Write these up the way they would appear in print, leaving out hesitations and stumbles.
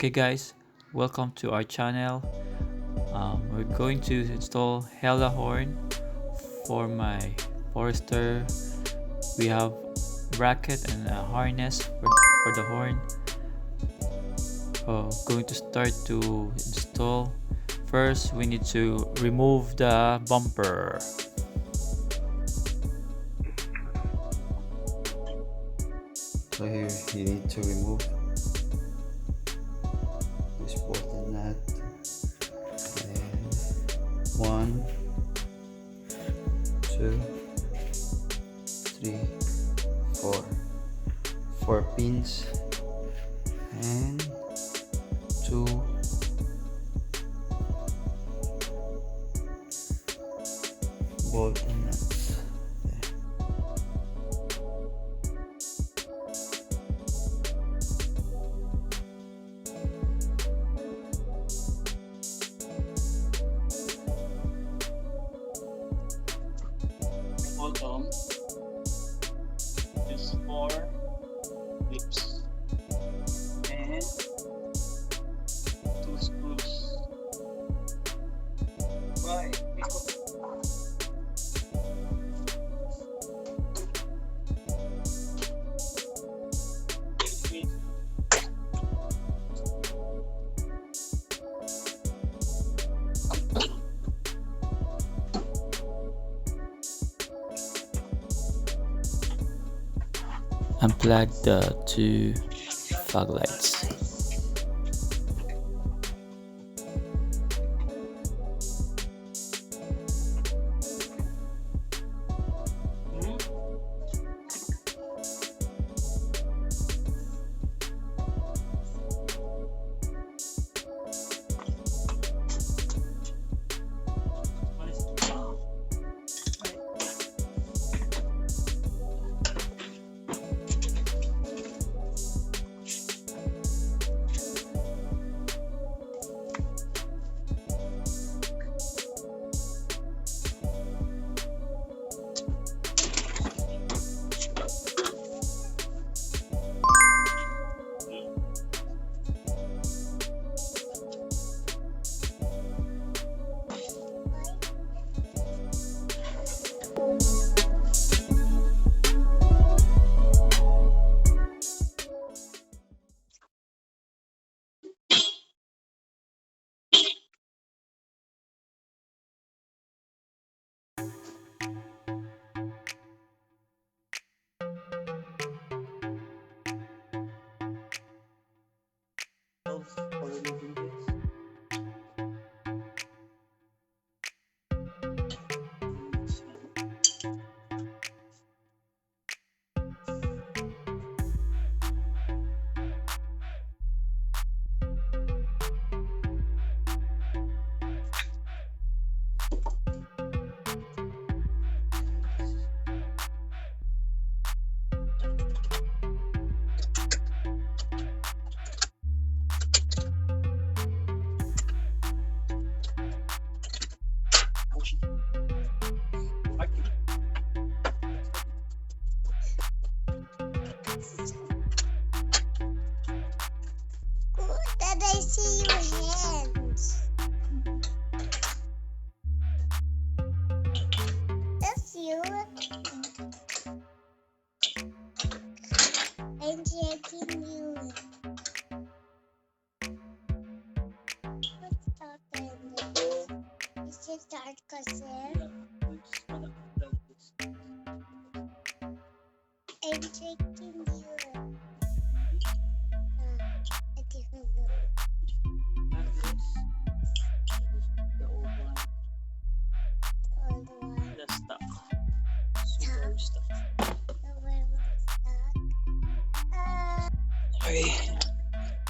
Okay guys, welcome to our channel. We're going to install hella horn for my Forester. We have bracket and a harness for the horn. Going to start to install. First we need to remove the bumper. So here you need to remove this bottom nut and 1, 2, 3, 4 pins and 2 bolt nuts. Bottom is 4 clips and 2 screws. Right. Unplug the two fog lights. For removing this. Dad, I see your hands. That's you. I'm checking you. What's happening? It's just dark kasi. I'm checking you. I didn't know. The old one. Old one. The stock. Subaru stock. The one was stuck. Okay,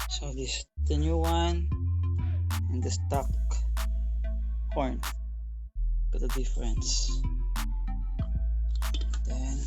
so this is the new one and the stock horn. Got the difference. Then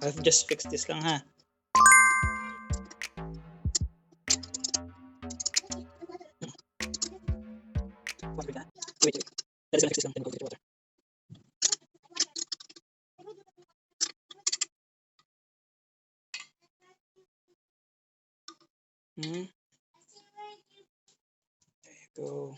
I'll just fix this lang ha. Wait. That is gonna fix this lang. Then we'll go with the water. There you go.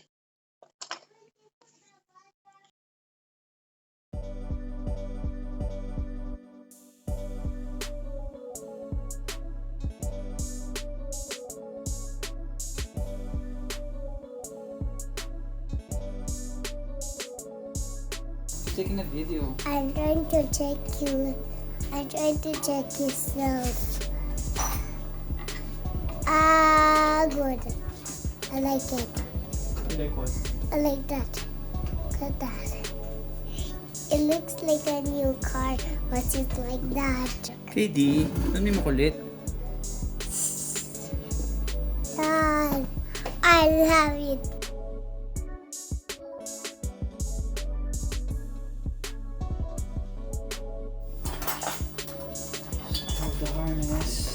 Taking a video. I'm trying to check you. I'm trying to check yourself. Good. I like it. You like what? I like that. Look at that. It looks like a new car, but it's like that. KD, ano yung makulit? Dad, I love it. Of the harness.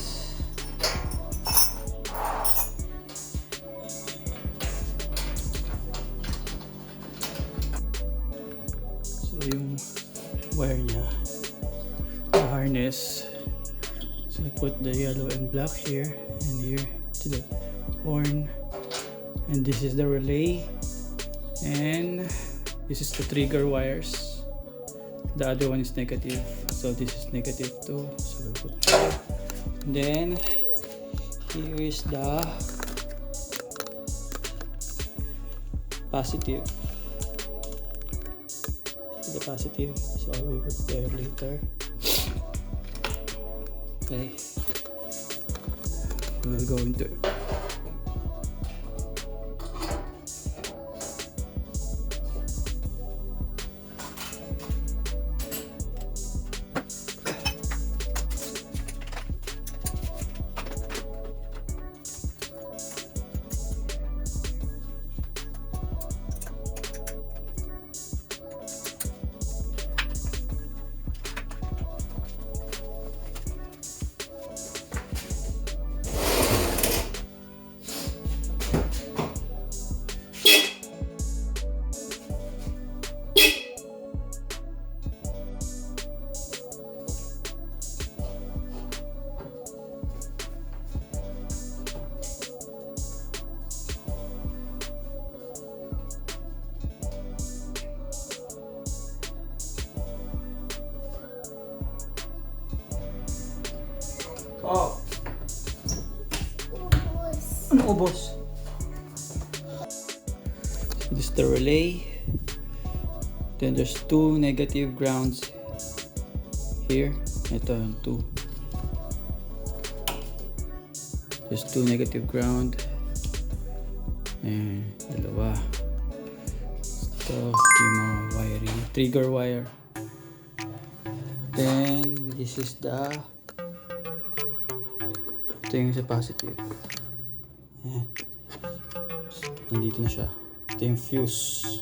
So yung wire niya, the harness. So I put the yellow and black here and here to the horn, and this is the relay, and this is the trigger wires. The other one is negative, so this is negative too. So we put here. And then here is the positive. The positive, so I will put there later. Okay, we'll go into it. Oh, ano ubos? So this is the relay. Then there's two negative grounds here. Ito yung two. There's two negative ground. And dalawa. Ito yung mga wiring. Trigger wire. Then this is the, ito yung sa positive. Ayan. Nandito na siya. Ito yung fuse.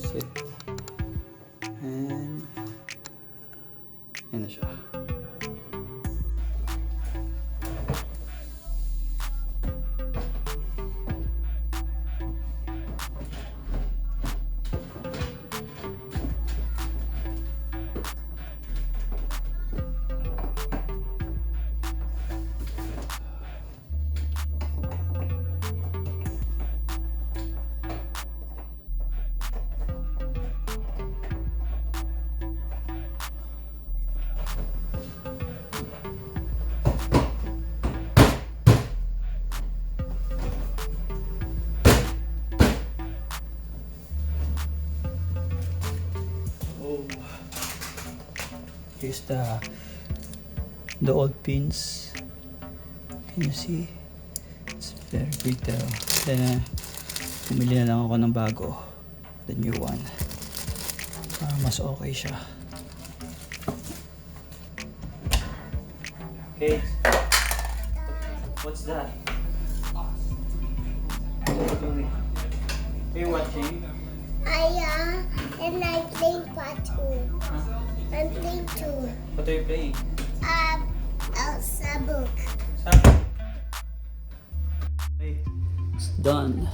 Set. And ayan na siya. Here's the old pins. Can you see? It's very brittle. Then pumili na lang ako ng bago, the new one, para mas okay siya. Okay, what's that? What are you doing? Are you watching? And I play cartoon. Huh? I'm playing too. What are you playing? Elsa book. It's done.